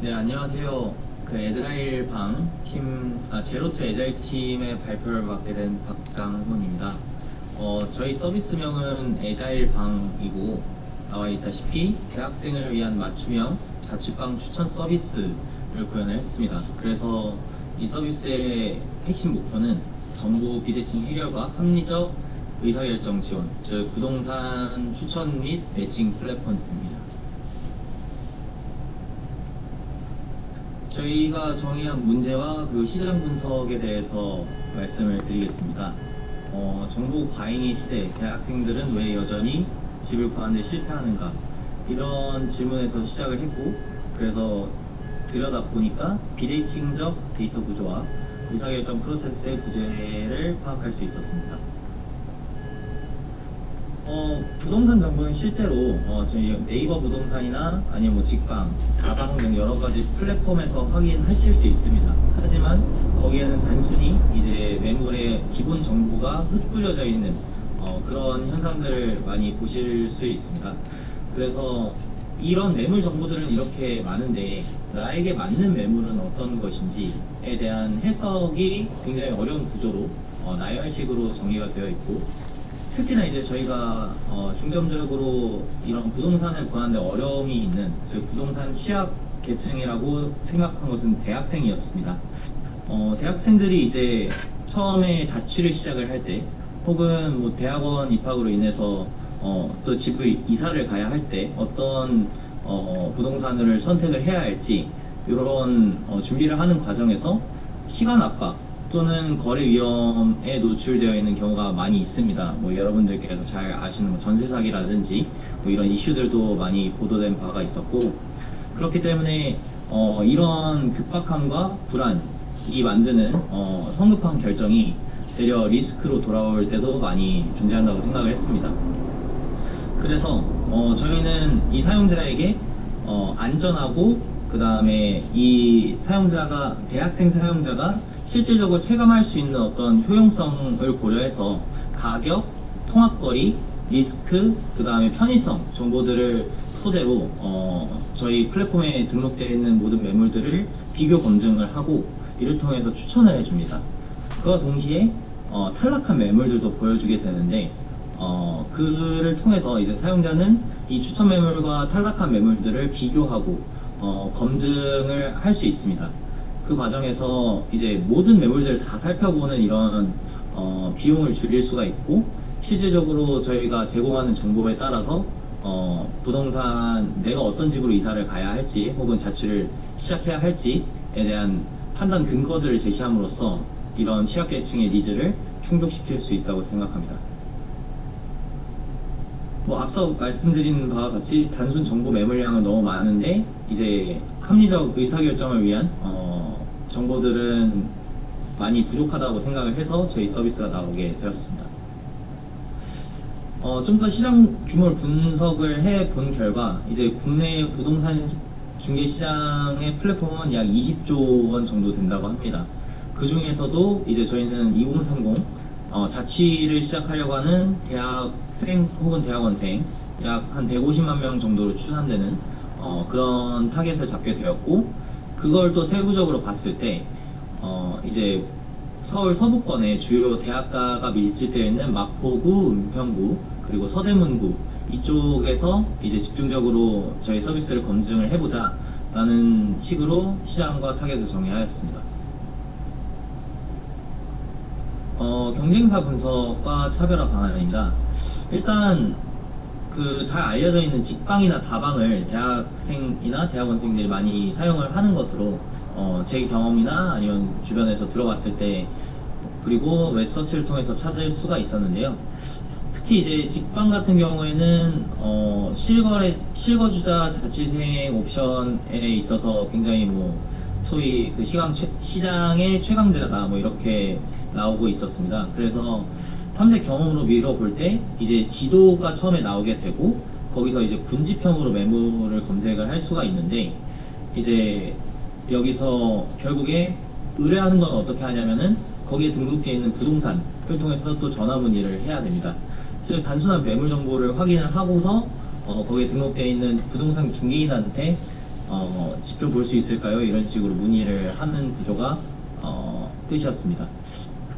네, 안녕하세요. 그 에자일 제로투 에자일 팀의 발표를 맡게 된 박장훈입니다. 저희 서비스명은 에자일 방이고, 나와 있다시피 대학생을 위한 맞춤형 자취방 추천 서비스를 구현을 했습니다. 그래서 이 서비스의 핵심 목표는 정보 비대칭 해결과 합리적 의사결정 지원, 즉 부동산 추천 및 매칭 플랫폼입니다. 저희가 정의한 문제와 그 시장 분석에 대해서 말씀을 드리겠습니다. 정보 과잉의 시대, 대학생들은 왜 여전히 집을 구하는데 실패하는가? 이런 질문에서 시작을 했고, 그래서 들여다보니까 비대칭적 데이터 구조와 의사결정 프로세스의 부재를 파악할 수 있었습니다. 부동산 정보는 실제로 저희 네이버 부동산이나 아니면 뭐 직방, 다방 등 여러 가지 플랫폼에서 확인하실 수 있습니다. 하지만 거기에는 단순히 이제 매물의 기본 정보가 흩뿌려져 있는 그런 현상들을 많이 보실 수 있습니다. 그래서 이런 매물 정보들은 이렇게 많은데 나에게 맞는 매물은 어떤 것인지에 대한 해석이 굉장히 어려운 구조로 나열식으로 정의가 되어 있고, 특히나 이제 저희가 중점적으로 이런 부동산을 구하는데 어려움이 있는, 즉 부동산 취약 계층이라고 생각한 것은 대학생이었습니다. 대학생들이 이제 처음에 자취를 시작을 할 때, 혹은 뭐 대학원 입학으로 인해서 또 집을 이사를 가야 할 때 어떤 부동산을 선택을 해야 할지, 이런 준비를 하는 과정에서 시간 압박 또는 거래 위험에 노출되어 있는 경우가 많이 있습니다. 뭐 여러분들께서 잘 아시는 뭐 전세 사기라든지 뭐 이런 이슈들도 많이 보도된 바가 있었고, 그렇기 때문에 이런 급박함과 불안이 만드는 성급한 결정이 되려 리스크로 돌아올 때도 많이 존재한다고 생각을 했습니다. 그래서 저희는 이 사용자에게 안전하고, 그 다음에 이 사용자가, 대학생 사용자가 실질적으로 체감할 수 있는 어떤 효용성을 고려해서 가격, 통합거리, 리스크, 그 다음에 편의성 정보들을 토대로 저희 플랫폼에 등록되어 있는 모든 매물들을 비교 검증을 하고, 이를 통해서 추천을 해줍니다. 그와 동시에 탈락한 매물들도 보여주게 되는데, 그를 통해서 이제 사용자는 이 추천 매물과 탈락한 매물들을 비교하고 검증을 할 수 있습니다. 그 과정에서 이제 모든 매물들을 다 살펴보는 이런 비용을 줄일 수가 있고, 실질적으로 저희가 제공하는 정보에 따라서 부동산, 내가 어떤 집으로 이사를 가야 할지 혹은 자취를 시작해야 할지에 대한 판단 근거들을 제시함으로써 이런 취약계층의 니즈를 충족시킬 수 있다고 생각합니다. 뭐 앞서 말씀드린 바와 같이 단순 정보 매물량은 너무 많은데, 이제 합리적 의사결정을 위한 정보들은 많이 부족하다고 생각을 해서 저희 서비스가 나오게 되었습니다. 좀 더 시장 규모를 분석을 해 본 결과, 이제 국내 부동산 중개 시장의 플랫폼은 약 20조 원 정도 된다고 합니다. 그 중에서도 이제 저희는 2030 자취를 시작하려고 하는 대학생 혹은 대학원생 약 한 150만 명 정도로 추산되는 그런 타겟을 잡게 되었고, 그걸 또 세부적으로 봤을 때 이제 서울 서부권의 주요 대학가가 밀집되어 있는 마포구, 은평구, 그리고 서대문구 이쪽에서 이제 집중적으로 저희 서비스를 검증을 해보자 라는 식으로 시장과 타겟을 정의하였습니다. 경쟁사 분석과 차별화 방안입니다. 일단 그 잘 알려져 있는 직방이나 다방을 대학생이나 대학원생들이 많이 사용을 하는 것으로 제 경험이나 아니면 주변에서 들어봤을 때, 그리고 웹서치를 통해서 찾을 수가 있었는데요. 특히 이제 직방 같은 경우에는 실거주자 자취생 옵션에 있어서 굉장히 뭐 소위 그 시장의 최강자다 뭐 이렇게 나오고 있었습니다. 그래서 탐색 경험으로 미뤄볼 때 이제 지도가 처음에 나오게 되고, 거기서 이제 군지평으로 매물을 검색을 할 수가 있는데, 이제 여기서 결국에 의뢰하는 건 어떻게 하냐면은 거기에 등록되어 있는 부동산을 통해서 또 전화 문의를 해야 됩니다. 즉 단순한 매물 정보를 확인을 하고서 거기에 등록되어 있는 부동산 중개인한테 지표 볼 수 있을까요? 이런 식으로 문의를 하는 구조가 뜻이었습니다.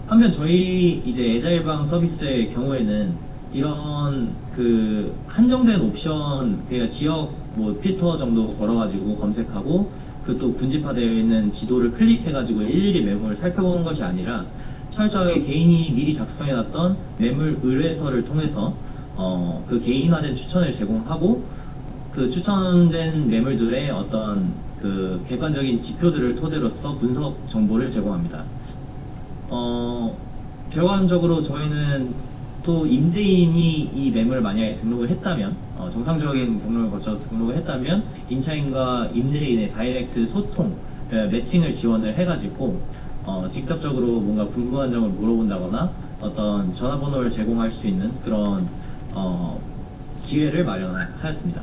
한편 저희 이제 애자일방 서비스의 경우에는 이런 그 한정된 옵션, 그러니까 지역 뭐 필터 정도 걸어가지고 검색하고 그 또 군집화되어 있는 지도를 클릭해가지고 일일이 매물을 살펴보는 것이 아니라 철저하게 개인이 미리 작성해놨던 매물 의뢰서를 통해서 그 개인화된 추천을 제공하고 그 추천된 매물들의 어떤 그 객관적인 지표들을 토대로서 분석 정보를 제공합니다. 결과적으로 저희는 또 임대인이 이 매물을 만약에 등록을 했다면, 정상적인 경로를 거쳐서 등록을 했다면 임차인과 임대인의 다이렉트 소통, 매칭을 지원을 해가지고 직접적으로 뭔가 궁금한 점을 물어본다거나 어떤 전화번호를 제공할 수 있는 그런 기회를 마련하였습니다.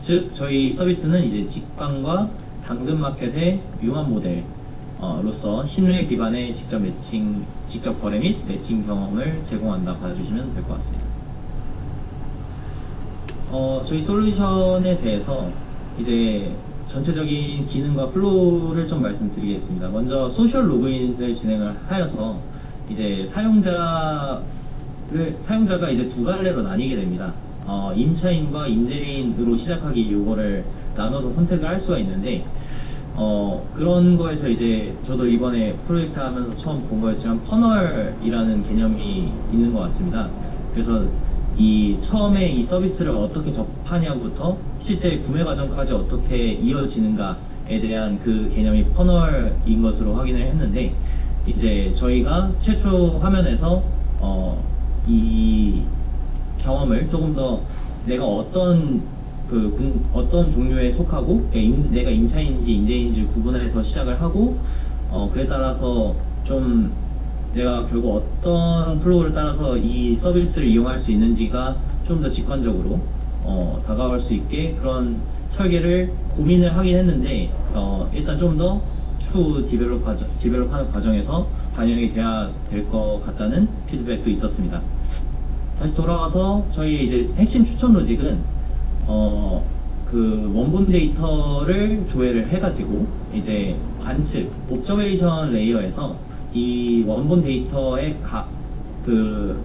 즉 저희 서비스는 이제 직방과 당근마켓의 융합 모델로서 신뢰 기반의 직접 거래 및 매칭 경험을 제공한다 봐주시면 될 것 같습니다. 저희 솔루션에 대해서 이제 전체적인 기능과 플로우를 좀 말씀드리겠습니다. 먼저 소셜 로그인을 진행을 하여서 이제 사용자가 이제 두 갈래로 나뉘게 됩니다. 임차인과 임대인으로 시작하기 요거를 나눠서 선택을 할 수가 있는데 그런 거에서 이제 저도 이번에 프로젝트 하면서 처음 본 거였지만 퍼널이라는 개념이 있는 것 같습니다. 그래서 처음에 이 서비스를 어떻게 접하냐부터 실제 구매 과정까지 어떻게 이어지는가에 대한 그 개념이 퍼널인 것으로 확인을 했는데 이제 저희가 최초 화면에서 이 경험을 조금 더 내가 어떤 종류에 속하고 내가 임차인인지 임대인인지 구분해서 시작을 하고 그에 따라서 좀 내가 결국 어떤 플로우를 따라서 이 서비스를 이용할 수 있는지가 좀 더 직관적으로 다가올 수 있게 그런 설계를 고민을 하긴 했는데 일단 좀 더 추후 디벨롭하는 과정에서 반영이 돼야 될 것 같다는 피드백도 있었습니다. 다시 돌아와서 저희 이제 핵심 추천 로직은 그 원본 데이터를 조회를 해가지고 이제 관측, 옵저베이션 레이어에서 이 원본 데이터의 그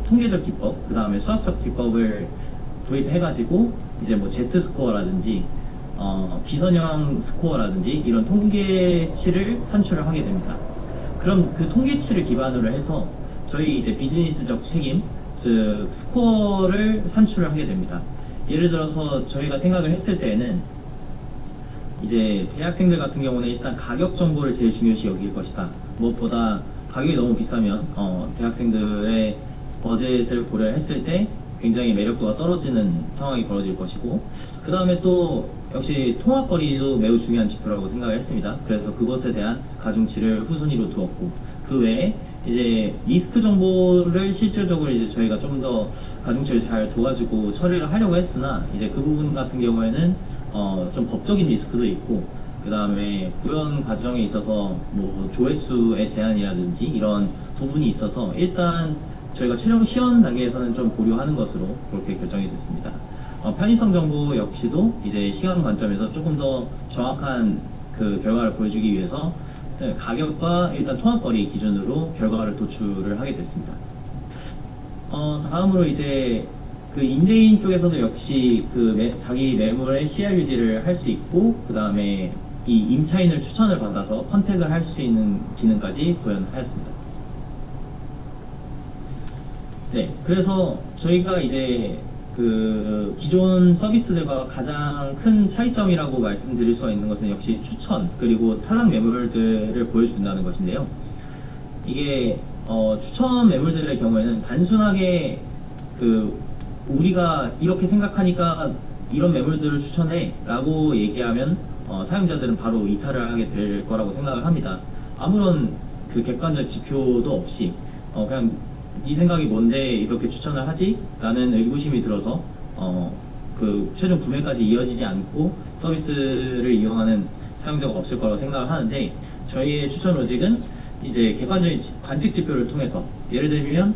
통계적 기법, 그 다음에 수학적 기법을 도입해가지고 이제 뭐 Z 스코어라든지 비선형 스코어라든지 이런 통계치를 산출을 하게 됩니다. 그럼 그 통계치를 기반으로 해서 저희 이제 비즈니스적 책임, 즉 스코어를 산출을 하게 됩니다. 예를 들어서 저희가 생각을 했을 때에는 이제 대학생들 같은 경우는 일단 가격 정보를 제일 중요시 여길 것이다. 무엇보다 가격이 너무 비싸면 대학생들의 버젯을 고려했을 때 굉장히 매력도가 떨어지는 상황이 벌어질 것이고, 그 다음에 또 역시 통합거리도 매우 중요한 지표라고 생각을 했습니다. 그래서 그것에 대한 가중치를 후순위로 두었고, 그 외에 이제 리스크 정보를 실질적으로 이제 저희가 좀 더 가중치를 잘 둬가지고 처리를 하려고 했으나 이제 그 부분 같은 경우에는 좀 법적인 리스크도 있고, 그 다음에 구현 과정에 있어서 뭐 조회수의 제한이라든지 이런 부분이 있어서 일단 저희가 최종 시연 단계에서는 좀 보류하는 것으로 그렇게 결정이 됐습니다. 편의성 정보 역시도 이제 시간 관점에서 조금 더 정확한 그 결과를 보여주기 위해서 가격과 일단 통합거리 기준으로 결과를 도출을 하게 됐습니다. 다음으로 이제 그 임대인 쪽에서도 역시 그 자기 매물의 CRUD를 할 수 있고, 그 다음에 이 임차인을 추천을 받아서 컨택을 할 수 있는 기능까지 구현하였습니다. 네, 그래서 저희가 이제 그 기존 서비스들과 가장 큰 차이점이라고 말씀드릴 수가 있는 것은 역시 추천 그리고 탈락 매물들을 보여준다는 것인데요. 이게 추천 매물들의 경우에는 단순하게 그 우리가 이렇게 생각하니까 이런 매물들을 추천해 라고 얘기하면 사용자들은 바로 이탈을 하게 될 거라고 생각을 합니다. 아무런 그 객관적 지표도 없이 그냥 네 생각이 뭔데 이렇게 추천을 하지? 라는 의구심이 들어서 그 최종 구매까지 이어지지 않고 서비스를 이용하는 사용자가 없을 거라고 생각을 하는데, 저희의 추천 로직은 이제 객관적인 관측 지표를 통해서 예를 들면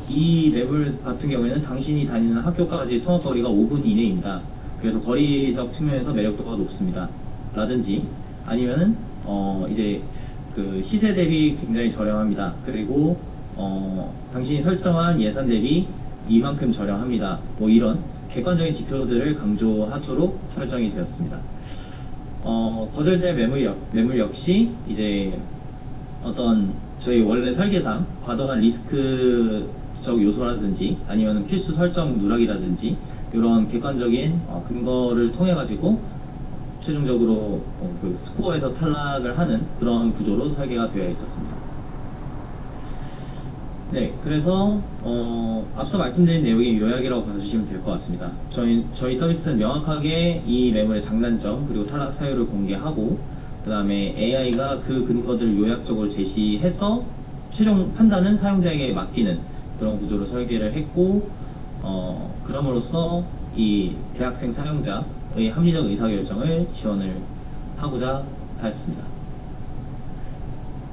이 매물 같은 경우에는 당신이 다니는 학교까지 통학거리가 5분 이내입니다. 그래서 거리적 측면에서 매력도가 높습니다. 라든지 아니면은 이제 그 시세 대비 굉장히 저렴합니다. 그리고 당신이 설정한 예산 대비 이만큼 저렴합니다. 뭐 이런 객관적인 지표들을 강조하도록 설정이 되었습니다. 거절될 매물 역시 이제 어떤 저희 원래 설계상 과도한 리스크적 요소라든지 아니면 필수 설정 누락이라든지 이런 객관적인 근거를 통해 가지고 최종적으로 그 스코어에서 탈락을 하는 그런 구조로 설계가 되어 있었습니다. 네, 그래서 앞서 말씀드린 내용의 요약이라고 봐주시면 될 것 같습니다. 저희 서비스는 명확하게 이 매물의 장단점 그리고 탈락 사유를 공개하고 그 다음에 AI가 그 근거들을 요약적으로 제시해서 최종 판단은 사용자에게 맡기는 그런 구조로 설계를 했고 그럼으로써 이 대학생 사용자의 합리적 의사결정을 지원을 하고자 하였습니다.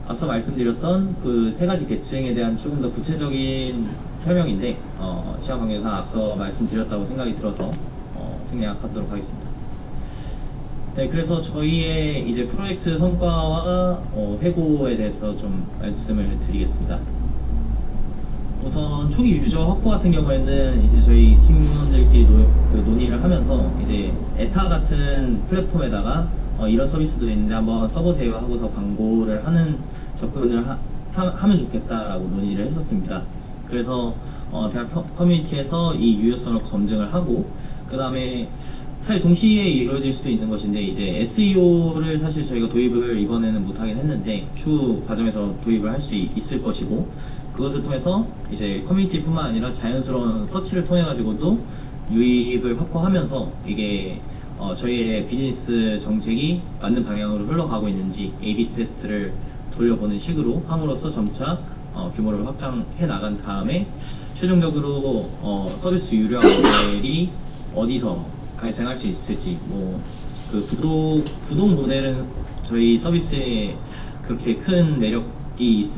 앞서 말씀드렸던 그 세 가지 계층에 대한 조금 더 구체적인 설명인데 시험 관계상 앞서 말씀드렸다고 생각이 들어서 생략하도록 하겠습니다. 네, 그래서 저희의 이제 프로젝트 성과와 회고에 대해서 좀 말씀을 드리겠습니다. 우선 초기 유저 확보 같은 경우에는 이제 저희 팀원들끼리 논의를 하면서 이제 에타 같은 플랫폼에다가 이런 서비스도 있는데 한번 써보세요 하고서 광고를 하는 접근을 하면 좋겠다라고 논의를 했었습니다. 그래서 대학 커뮤니티에서 이 유효성을 검증을 하고 그 다음에 사실 동시에 이루어질 수도 있는 것인데 이제 SEO를 사실 저희가 도입을 이번에는 못하긴 했는데 추후 과정에서 도입을 할 수 있을 것이고 그것을 통해서 이제 커뮤니티뿐만 아니라 자연스러운 서치를 통해 가지고도 유입을 확보하면서 이게 저희의 비즈니스 정책이 맞는 방향으로 흘러가고 있는지 A/B 테스트를 돌려보는 식으로 함으로써 점차 규모를 확장해 나간 다음에 최종적으로 서비스 유료 모델이 어디서 발생할 수 있을지 뭐 그 구독 모델은 저희 서비스에 그렇게 큰 매력이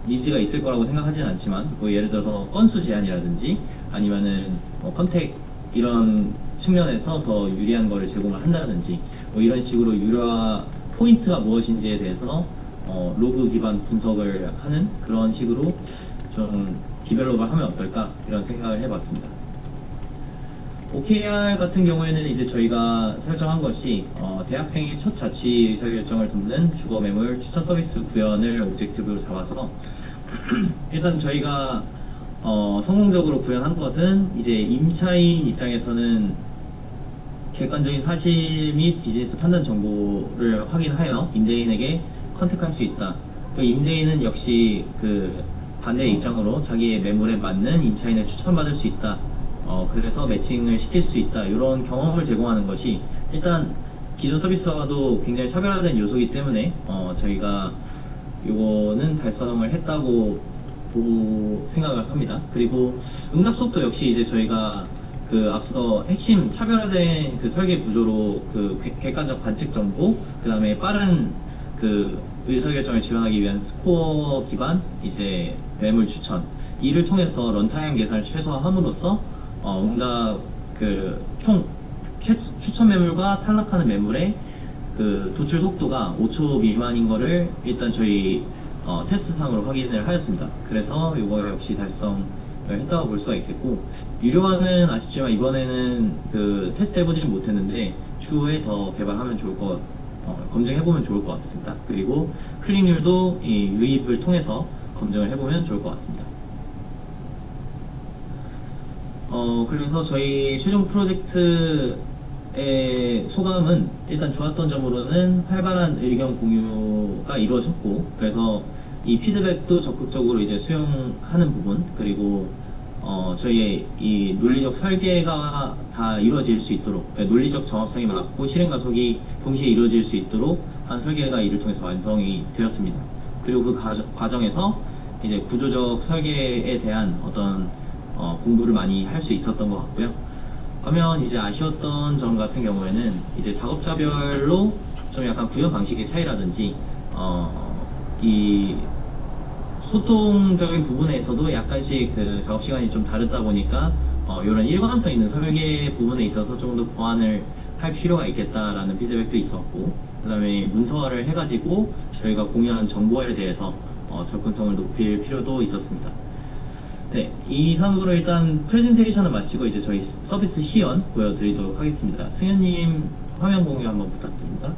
니즈가 있을 거라고 생각하지는 않지만 뭐 예를 들어서 건수 제한이라든지 아니면은 컨택 이런 측면에서 더 유리한 거를 제공을 한다든지 뭐 이런 식으로 유료화 포인트가 무엇인지에 대해서 로그 기반 분석을 하는 그런 식으로 좀 디벨롭을 하면 어떨까 이런 생각을 해봤습니다. OKR 같은 경우에는 이제 저희가 설정한 것이 대학생의 첫 자취 의사결정을 돕는 주거 매물 추천 서비스 구현을 오브젝티브로 잡아서 일단 저희가 성공적으로 구현한 것은 이제 임차인 입장에서는 객관적인 사실 및 비즈니스 판단 정보를 확인하여 임대인에게 컨택할 수 있다. 그 임대인은 역시 그 반대의 입장으로 자기의 매물에 맞는 임차인을 추천받을 수 있다. 그래서 매칭을 시킬 수 있다. 이런 경험을 제공하는 것이 일단 기존 서비스와도 굉장히 차별화된 요소이기 때문에 저희가 이거는 달성을 했다고 생각을 합니다. 그리고 응답 속도 역시 이제 저희가 그 앞서 핵심 차별화된 그 설계 구조로 그 객관적 관측 정보, 그 다음에 빠른 그 의사결정을 지원하기 위한 스코어 기반 이제 매물 추천 이를 통해서 런타임 계산을 최소화함으로써 응답 그 총 추천 매물과 탈락하는 매물의 그 도출 속도가 5초 미만인 거를 일단 저희 테스트상으로 확인을 하였습니다. 그래서 이거 역시 달성을 했다고 볼 수가 있겠고 유료화는 아쉽지만 이번에는 그 테스트 해보지는 못했는데 추후에 더 개발하면 좋을 것 검증해보면 좋을 것 같습니다. 그리고 클릭률도 이 유입을 통해서 검증을 해보면 좋을 것 같습니다. 그래서 저희 최종 프로젝트의 소감은 일단 좋았던 점으로는 활발한 의견 공유가 이루어졌고 그래서 이 피드백도 적극적으로 이제 수용하는 부분 그리고 저희의 이 논리적 설계가 다 이루어질 수 있도록 그러니까 논리적 정합성이 맞고 실행 가속이 동시에 이루어질 수 있도록 한 설계가 이를 통해서 완성이 되었습니다. 그리고 그 과정에서 이제 구조적 설계에 대한 어떤 공부를 많이 할 수 있었던 것 같고요. 반면 이제 아쉬웠던 점 같은 경우에는 이제 작업자별로 좀 약간 구현 방식의 차이라든지 이 소통적인 부분에서도 약간씩 그 작업 시간이 좀 다르다 보니까 이런 일관성 있는 설계 부분에 있어서 좀 더 보완을 할 필요가 있겠다라는 피드백도 있었고, 그 다음에 문서화를 해가지고 저희가 공유한 정보에 대해서 접근성을 높일 필요도 있었습니다. 네, 이상으로 일단 프레젠테이션을 마치고 이제 저희 서비스 시연 보여드리도록 하겠습니다. 승현님 화면 공유 한번 부탁드립니다.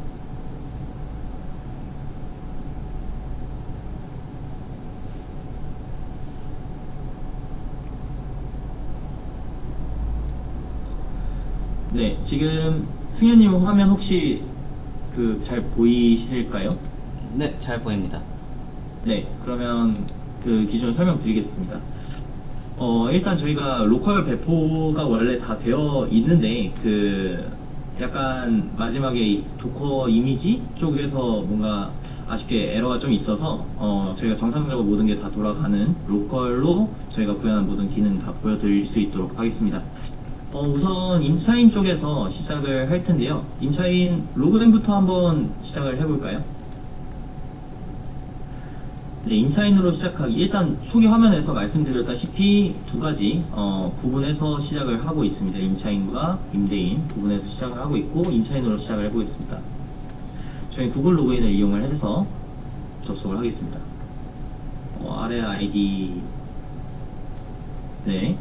네, 지금 승현님 화면 혹시 잘 보이실까요? 네, 잘 보입니다. 네, 그러면 기준 설명드리겠습니다. 일단 저희가 로컬 배포가 원래 다 되어 있는데, 약간 마지막에 도커 이미지 쪽에서 뭔가 아쉽게 에러가 좀 있어서, 저희가 정상적으로 모든 게 다 돌아가는 로컬로 저희가 구현한 모든 기능 다 보여드릴 수 있도록 하겠습니다. 우선 임차인 쪽에서 시작을 할 텐데요. 임차인 로그인부터 한번 시작을 해볼까요? 네, 임차인으로 시작하기. 일단 초기 화면에서 말씀드렸다시피 두 가지 구분해서 시작을 하고 있습니다. 임차인과 임대인 구분해서 시작을 하고 있고, 임차인으로 시작을 해보겠습니다. 저희 구글 로그인을 이용을 해서 접속을 하겠습니다. 아래 아이디. 네.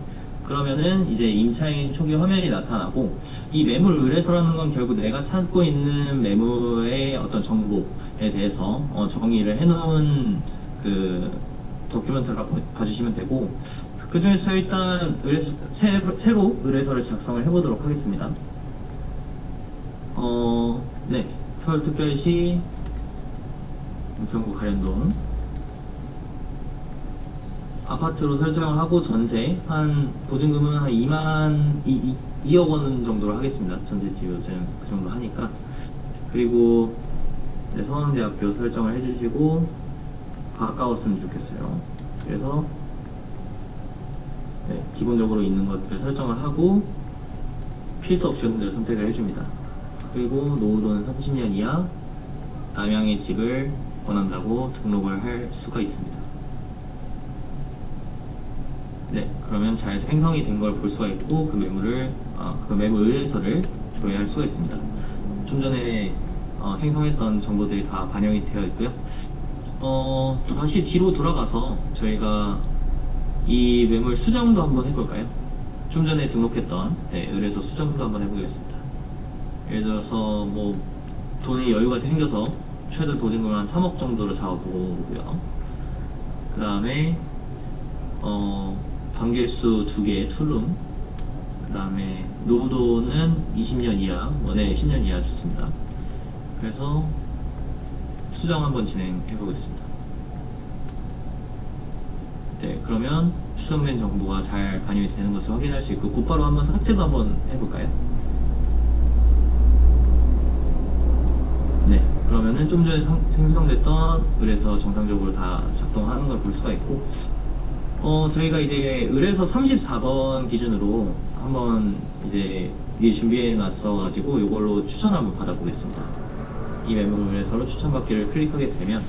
그러면은 이제 임차인 초기 화면이 나타나고, 이 매물 의뢰서라는 건 결국 내가 찾고 있는 매물의 어떤 정보에 대해서 정의를 해놓은 도큐멘트를 봐주시면 되고, 그 중에서 일단 새로 의뢰서를 작성을 해보도록 하겠습니다. 네, 서울특별시 은평구 가련동 아파트로 설정을 하고, 전세 보증금은 한 2억 원 정도로 하겠습니다. 전세집 요즘 그 정도 하니까. 그리고 네, 서강대학교 설정을 해주시고, 가까웠으면 좋겠어요. 그래서 네, 기본적으로 있는 것들 설정을 하고 필수 옵션들을 선택을 해줍니다. 그리고 노후도는 30년 이하, 남양의 집을 원한다고 등록을 할 수가 있습니다. 네, 그러면 잘 생성이 된 걸 볼 수가 있고, 그 매물 의뢰서를 조회할 수가 있습니다. 좀 전에 생성했던 정보들이 다 반영이 되어 있고요. 다시 뒤로 돌아가서 저희가 이 매물 수정도 한번 해볼까요? 좀 전에 등록했던 의뢰서 수정도 한번 해보겠습니다. 예를 들어서 뭐 돈의 여유가 생겨서 최대 보증금을 한 3억 정도로 잡아보고요. 그 다음에 방개수 2개 투룸, 그 다음에 노후도는 20년 이하, 10년 이하 좋습니다. 그래서 수정 한번 진행해 보겠습니다. 네, 그러면 수정된 정보가 잘 반영이 되는 것을 확인할 수 있고, 곧바로 한번 삭제도 한번 해볼까요? 네, 그러면은 좀 전에 생성됐던 의뢰서 정상적으로 다 작동하는 걸 볼 수가 있고, 저희가 이제 의뢰서 34번 기준으로 한번 이제 미리 준비해 놨어가지고 이걸로 추천 한번 받아보겠습니다. 이 매물 의뢰서로 추천받기를 클릭하게 되면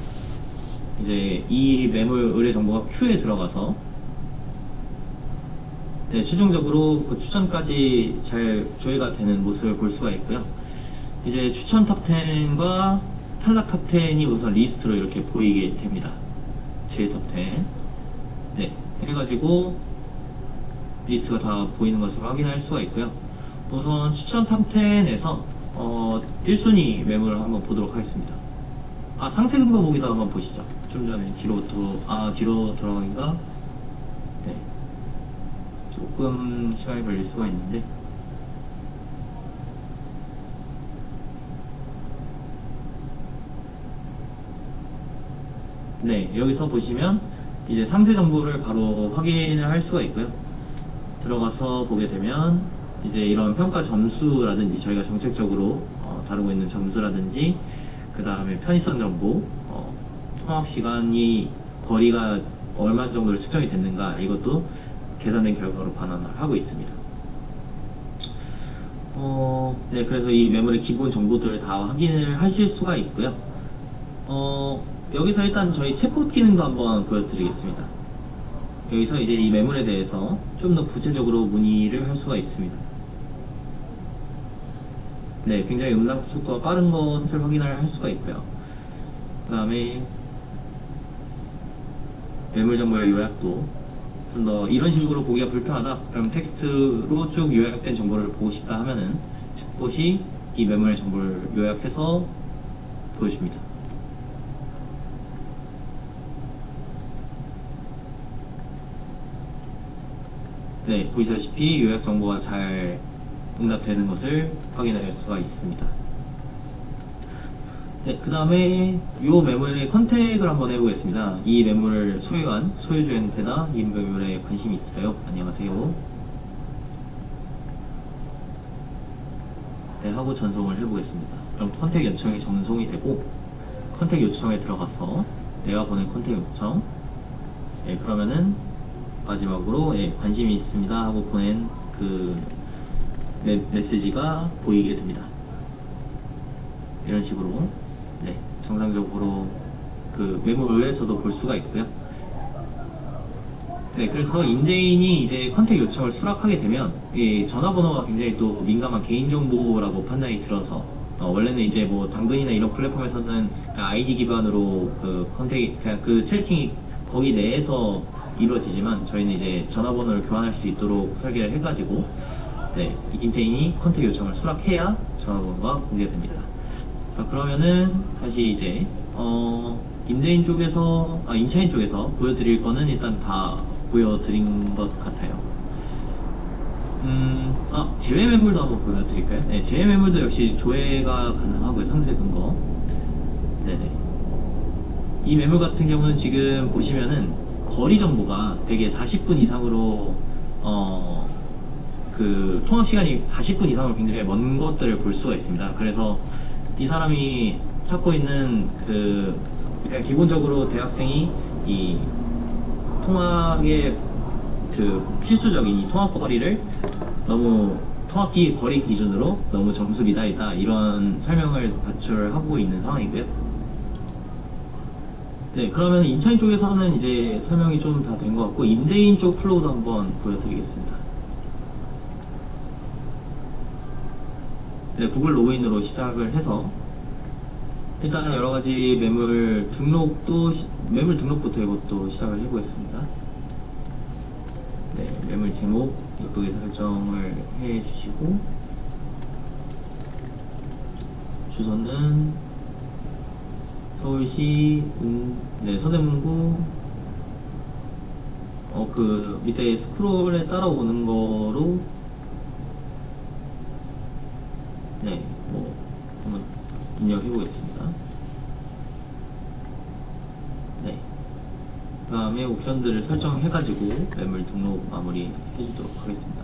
이제 이 매물 의뢰 정보가 큐에 들어가서 네, 최종적으로 그 추천까지 잘 조회가 되는 모습을 볼 수가 있고요. 이제 추천 탑10과 탈락 탑10이 우선 리스트로 이렇게 보이게 됩니다. 제일 탑10. 네, 해가지고 리스트가 다 보이는 것을 확인할 수가 있고요. 우선 추천 탑10에서 1순위 매물을 한번 보도록 하겠습니다. 상세 근거 보기도 한번 보시죠. 좀 전에 뒤로 들어가기가 네, 조금 시간이 걸릴 수가 있는데, 네, 여기서 보시면 이제 상세 정보를 바로 확인을 할 수가 있고요. 들어가서 보게 되면 이제 이런 평가 점수라든지 저희가 정책적으로 다루고 있는 점수라든지, 그 다음에 편의성 정보, 통학 시간이 거리가 얼마 정도로 측정이 됐는가, 이것도 계산된 결과로 반환을 하고 있습니다. 네, 그래서 이 매물의 기본 정보들을 다 확인을 하실 수가 있고요. 여기서 일단 저희 챗봇 기능도 한번 보여드리겠습니다. 여기서 이제 이 매물에 대해서 좀 더 구체적으로 문의를 할 수가 있습니다. 네, 굉장히 응답 속도가 빠른 것을 확인할 수가 있고요. 그 다음에 매물 정보의 요약도 좀 더 이런 식으로 보기가 불편하다. 그럼 텍스트로 쭉 요약된 정보를 보고 싶다 하면은 챗봇이 이 매물의 정보를 요약해서 보여줍니다. 네, 보시다시피 요약 정보가 잘 응답되는 것을 확인할 수가 있습니다. 네, 그 다음에 이 매물의 컨택을 한번 해보겠습니다. 이 매물을 소유한 소유주한테나 이 매물에 관심이 있을까요? 안녕하세요. 네, 하고 전송을 해보겠습니다. 그럼 컨택 요청이 전송이 되고 컨택 요청에 들어가서 내가 보낸 컨택 요청, 네, 그러면은 마지막으로 예, 관심이 있습니다 하고 보낸 그 메시지가 보이게 됩니다. 이런 식으로 네, 정상적으로 그 매물에서도 볼 수가 있고요. 네, 그래서 임대인이 이제 컨택 요청을 수락하게 되면 이 전화번호가 굉장히 또 민감한 개인정보라고 판단이 들어서 원래는 이제 뭐 당근이나 이런 플랫폼에서는 그냥 아이디 기반으로 그 컨택 그냥 그 채팅이 거기 내에서 이루어지지만 저희는 이제 전화번호를 교환할 수 있도록 설계를 해가지고 네, 임대인이 컨택 요청을 수락해야 전화번호가 공개됩니다. 자, 그러면은 다시 이제 임대인 쪽에서 임차인 쪽에서 보여드릴 거는 일단 다 보여드린 것 같아요. 제외 매물도 한번 보여드릴까요? 네, 제외 매물도 역시 조회가 가능하고요. 상세 근거. 네네. 이 매물 같은 경우는 지금 보시면은 거리 정보가 되게 40분 이상으로 그 통학 시간이 40분 이상으로 굉장히 먼 것들을 볼 수가 있습니다. 그래서 이 사람이 찾고 있는 그 그냥 기본적으로 대학생이 이 통학의 그 필수적인 이 통학 거리를 너무 통학기 거리 기준으로 너무 점수 미달이다 이런 설명을 발출하고 있는 상황이고요. 네, 그러면 임차인 쪽에서는 이제 설명이 좀 다 된 것 같고 임대인 쪽 플로우도 한번 보여드리겠습니다. 네, 구글 로그인으로 시작을 해서 일단 여러 가지 매물 등록부터 이것도 시작을 해보겠습니다. 네, 매물 제목 예쁘게 설정을 해주시고 주소는 서울시 서대문구 그 밑에 스크롤에 따라오는 거로 네, 뭐 한번 입력해 보겠습니다. 네. 그 다음에 옵션들을 설정해가지고 매물 등록 마무리 해주도록 하겠습니다.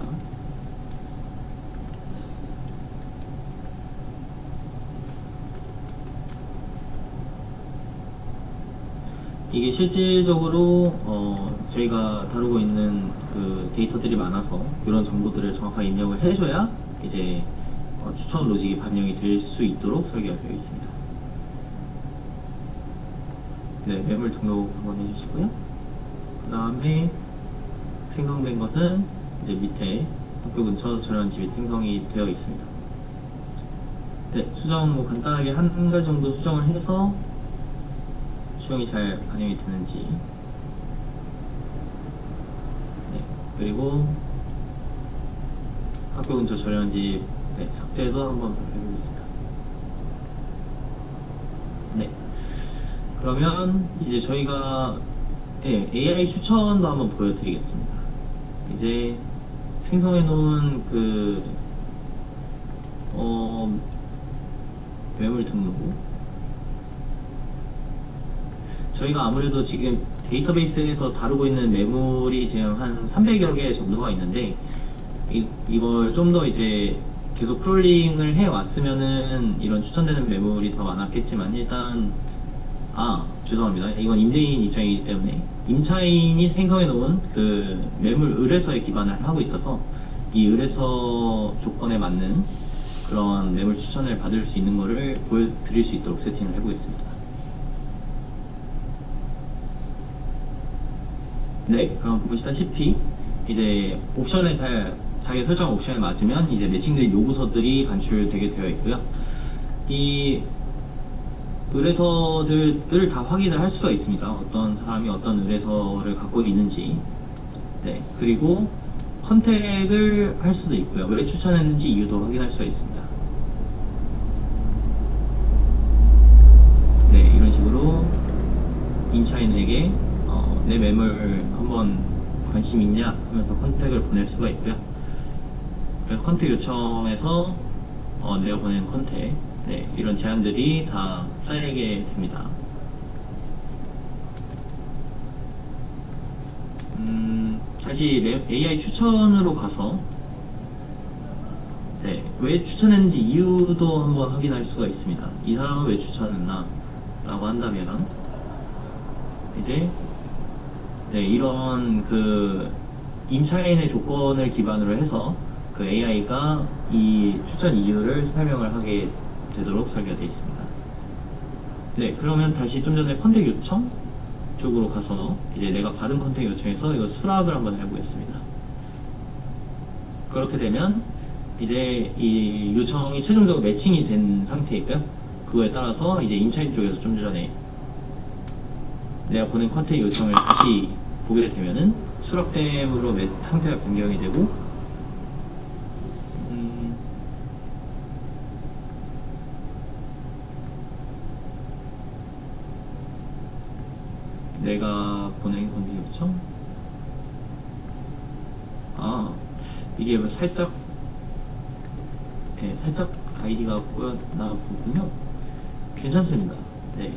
이게 실질적으로 저희가 다루고 있는 그 데이터들이 많아서 이런 정보들을 정확하게 입력을 해줘야 이제 추천 로직이 반영이 될 수 있도록 설계가 되어 있습니다. 네, 매물 등록 한번 해주시고요. 그 다음에 생성된 것은 이제 밑에 학교 근처 저렴한 집이 생성이 되어 있습니다. 네, 수정 뭐 간단하게 한 가지 정도 수정을 해서 수정이 잘 반영이 되는지 네, 그리고 학교 근처 저렴한 집 네, 삭제도 한번 발표해보겠습니다. 네, 그러면 이제 저희가 네, AI 추천도 한번 보여드리겠습니다. 이제 생성해 놓은 그 매물 등록 저희가 아무래도 지금 데이터베이스에서 다루고 있는 매물이 지금 한 300여 개 정도가 있는데 이걸 좀 더 이제 계속 크롤링을 해 왔으면은 이런 추천되는 매물이 더 많았겠지만 일단 죄송합니다. 이건 임대인 입장이기 때문에 임차인이 생성해 놓은 그 매물 의뢰서에 기반을 하고 있어서 이 의뢰서 조건에 맞는 그런 매물 추천을 받을 수 있는 거를 보여드릴 수 있도록 세팅을 해보겠습니다. 네, 그럼 보시다시피 이제 옵션에 자기 설정 옵션에 맞으면 이제 매칭된 요구서들이 반출되게 되어 있고요. 이 의뢰서들을 다 확인을 할 수가 있습니다. 어떤 사람이 어떤 의뢰서를 갖고 있는지. 네, 그리고 컨택을 할 수도 있고요. 왜 추천했는지 이유도 확인할 수가 있습니다. 네, 이런 식으로 임차인에게 내 매물 한번 관심 있냐 하면서 컨택을 보낼 수가 있고요. 그래서 컨택 요청에서 내가 보낸 컨택, 네, 이런 제안들이 다 쌓이게 됩니다. 다시 AI 추천으로 가서 네, 왜 추천했는지 이유도 한번 확인할 수가 있습니다. 이 사람은 왜 추천했나 라고 한다면 이제 네, 이런 그 임차인의 조건을 기반으로 해서 그 AI가 이 추천 이유를 설명을 하게 되도록 설계가 되어 있습니다. 네, 그러면 다시 좀 전에 컨택 요청 쪽으로 가서 이제 내가 받은 컨택 요청에서 이거 수락을 한번 해보겠습니다. 그렇게 되면 이제 이 요청이 최종적으로 매칭이 된 상태이고요. 그거에 따라서 이제 임차인 쪽에서 좀 전에 내가 보낸 컨택 요청을 다시 보게 되면은 수락됨으로 상태가 변경이 되고 내가 보낸 컨택 요청 이게 뭐 살짝 네, 살짝 아이디가 꼬였나 보군요. 괜찮습니다. 네,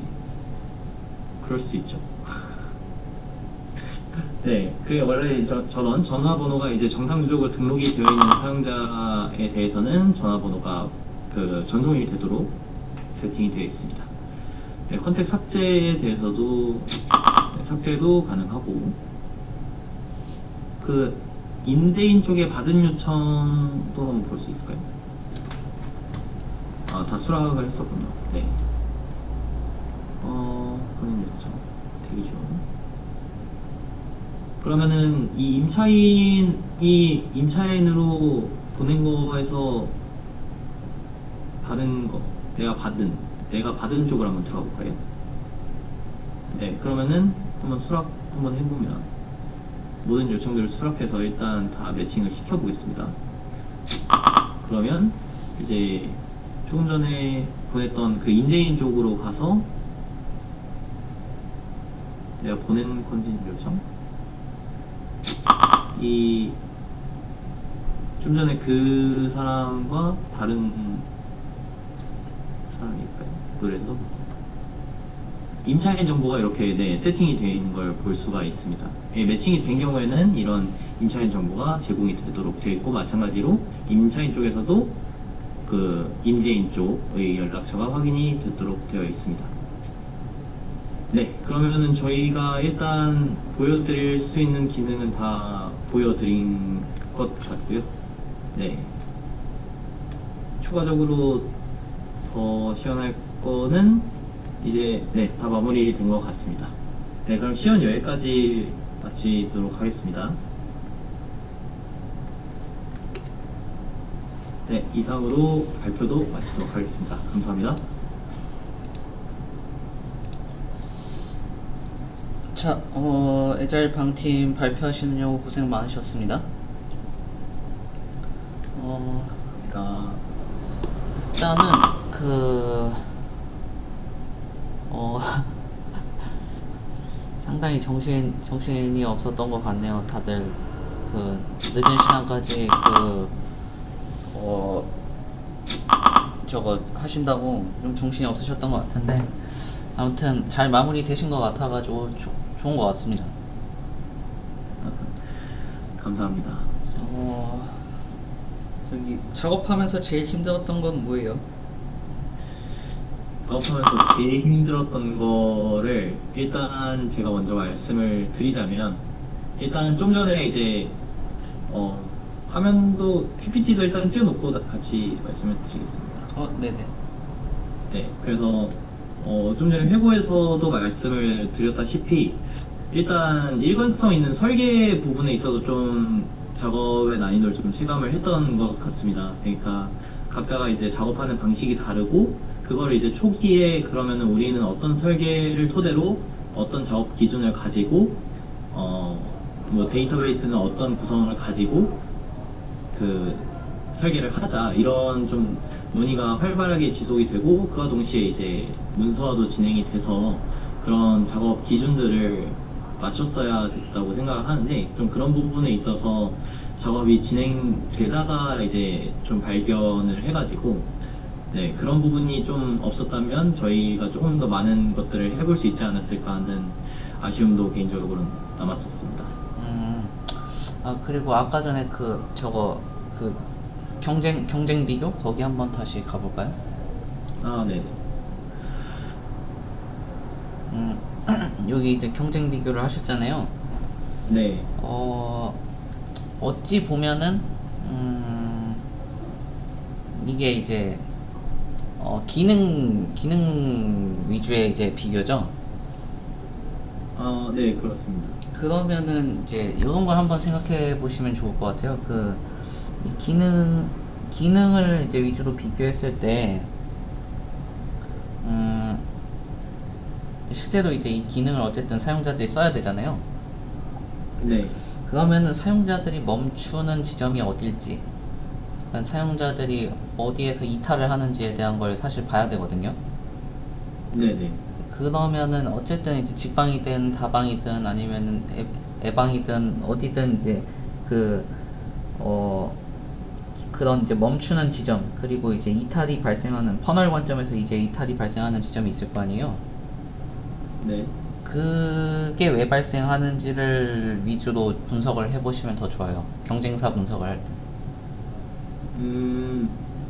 그럴 수 있죠. 네, 그게 원래 저런 전화번호가 이제 정상적으로 등록이 되어 있는 사용자에 대해서는 전화번호가 그 전송이 되도록 세팅이 되어 있습니다. 네, 컨택 삭제에 대해서도 네, 삭제도 가능하고 그 임대인 쪽에 받은 요청도 한번 볼 수 있을까요? 다 수락을 했었군요. 네. 본인 요청 대기 중. 그러면은 이 임차인으로 보낸 거에서 받은 거, 내가 받은 쪽을 한번 들어가 볼까요? 네, 그러면은 한번 수락 한번 해보면 모든 요청들을 수락해서 일단 다 매칭을 시켜보겠습니다. 그러면 이제 조금 전에 보냈던 그 임대인 쪽으로 가서 내가 보낸 컨텐츠 요청 좀 전에 그 사람과 다른 사람일까요? 그래서 임차인 정보가 이렇게 네, 세팅이 되어 있는 걸 볼 수가 있습니다. 예, 매칭이 된 경우에는 이런 임차인 정보가 제공이 되도록 되어 있고 마찬가지로 임차인 쪽에서도 그 임대인 쪽의 연락처가 확인이 되도록 되어 있습니다. 네, 그러면은 저희가 일단 보여드릴 수 있는 기능은 다 보여드린 것 같고요. 네, 추가적으로 더 시연할 거는 이제 네, 다 마무리된 것 같습니다. 네, 그럼 시연 여기까지 마치도록 하겠습니다. 네, 이상으로 발표도 마치도록 하겠습니다. 감사합니다. 자, 에자일 방팀 발표하시느냐고 고생 많으셨습니다. 일단은 상당히 정신이 없었던 것 같네요. 다들 그 늦은 시간까지 저거 하신다고 좀 정신이 없으셨던 것 같은데 아무튼 잘 마무리 되신 것 같아가지고 좋은 것 같습니다. 감사합니다. 저기 작업하면서 제일 힘들었던 건 뭐예요? 작업하면서 제일 힘들었던 거를 일단 제가 먼저 말씀을 드리자면 일단 좀 전에 이제 화면도 PPT도 일단 띄워놓고 같이 말씀을 드리겠습니다. 네네. 네, 그래서 좀 전에 회고에서도 말씀을 드렸다시피 일단 일관성 있는 설계 부분에 있어서 좀 작업의 난이도를 좀 체감을 했던 것 같습니다. 그러니까 각자가 이제 작업하는 방식이 다르고 그거를 이제 초기에 그러면은 우리는 어떤 설계를 토대로 어떤 작업 기준을 가지고 뭐 데이터베이스는 어떤 구성을 가지고 그 설계를 하자 이런 좀 논의가 활발하게 지속이 되고 그와 동시에 이제 문서화도 진행이 돼서 그런 작업 기준들을 맞췄어야 됐다고 생각을 하는데 좀 그런 부분에 있어서 작업이 진행되다가 이제 좀 발견을 해가지고 네 그런 부분이 좀 없었다면 저희가 조금 더 많은 것들을 해볼 수 있지 않았을까 하는 아쉬움도 개인적으로 남았었습니다. 아 그리고 아까 전에 그 저거 그 경쟁 비교 거기 한번 다시 가볼까요? 아 네네. 여기 이제 경쟁 비교를 하셨잖아요. 네. 어찌 보면은 이게 이제 기능 위주의 이제 비교죠. 네 그렇습니다. 그러면은 이제 이런 걸 한번 생각해 보시면 좋을 것 같아요. 이 기능을 이제 위주로 비교했을 때, 실제로 이제 이 기능을 어쨌든 사용자들이 써야 되잖아요. 네. 그러면은 사용자들이 멈추는 지점이 어딜지, 그러니까 사용자들이 어디에서 이탈을 하는지에 대한 걸 사실 봐야 되거든요. 네네. 그러면은 어쨌든 이제 직방이든 다방이든 아니면은 애방이든 어디든 이제 그런 이제 멈추는 지점 그리고 이제 이탈이 발생하는 퍼널 관점에서 이제 이탈이 발생하는 지점이 있을 거 아니에요. 네. 그게 왜 발생하는지를 위주로 분석을 해보시면 더 좋아요. 경쟁사 분석을 할 때.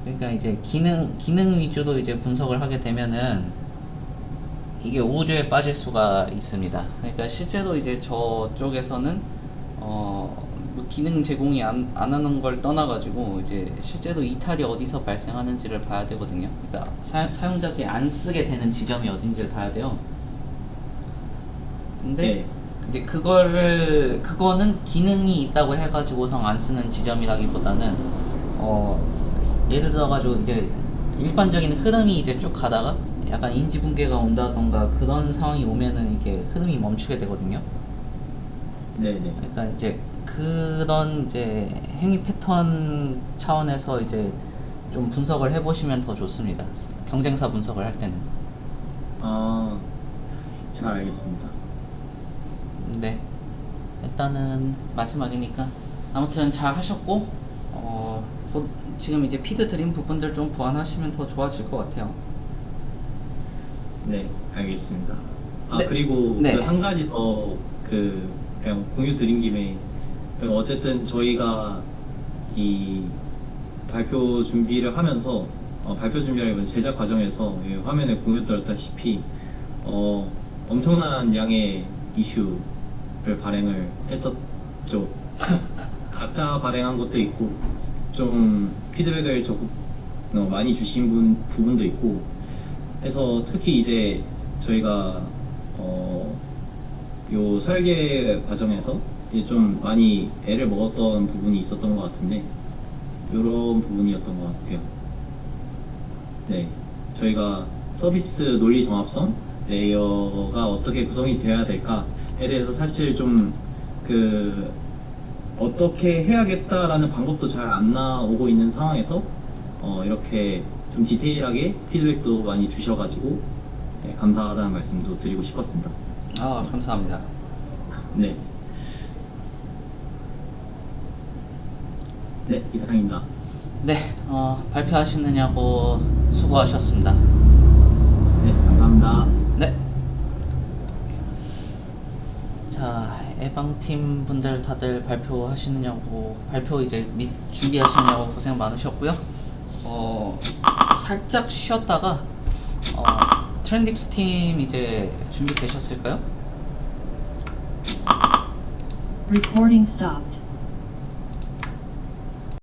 그러니까 이제 기능 위주로 이제 분석을 하게 되면은 이게 오류에 빠질 수가 있습니다. 그러니까 실제로 이제 저쪽에서는 뭐 기능 제공이 안 하는 걸 떠나가지고 이제 실제로 이탈이 어디서 발생하는지를 봐야 되거든요. 그러니까 사용자들이 안 쓰게 되는 지점이 어딘지를 봐야 돼요. 근데 네. 이제 그거는 기능이 있다고 해가지고선 안 쓰는 지점이라기보다는 예를 들어가지고 이제 일반적인 흐름이 이제 쭉 가다가 약간 인지 붕괴가 온다던가 그런 상황이 오면은 이게 흐름이 멈추게 되거든요. 네네. 그러니까 이제 그런 이제 행위 패턴 차원에서 이제 좀 분석을 해보시면 더 좋습니다. 경쟁사 분석을 할 때는. 잘 알겠습니다. 네. 일단은 마지막이니까 아무튼 잘 하셨고 곧 지금 이제 피드 드린 부분들 좀 보완하시면 더 좋아질 것 같아요. 네, 알겠습니다. 네. 그리고 네. 그 한 가지 더 그냥 공유 드린 김에 어쨌든 저희가 이 발표 준비를 하면서 발표 준비라기보다 제작 과정에서 화면에 공유드렸다시피 엄청난 양의 이슈를 발행을 했었죠. 각자 발행한 것도 있고 좀 피드백을 적극 많이 주신 부분도 있고 해서 특히 이제 저희가 요 설계 과정에서 이제 좀 많이 애를 먹었던 부분이 있었던 것 같은데 요런 부분이었던 것 같아요. 네, 저희가 서비스 논리 정합성 레이어가 어떻게 구성이 되어야 될까에 대해서 사실 좀 어떻게 해야겠다라는 방법도 잘 안 나오고 있는 상황에서 이렇게 좀 디테일하게 피드백도 많이 주셔가지고 네, 감사하다는 말씀도 드리고 싶었습니다. 감사합니다. 네. 네, 이상입니다. 네, 발표하시느냐고 수고하셨습니다. 네, 감사합니다. 네. 자, 애방팀 분들 다들 발표 이제 준비하시느냐고 고생 많으셨고요. 살짝 쉬었다가 트렌딕스 팀 이제 준비되셨을까요? Recording stopped.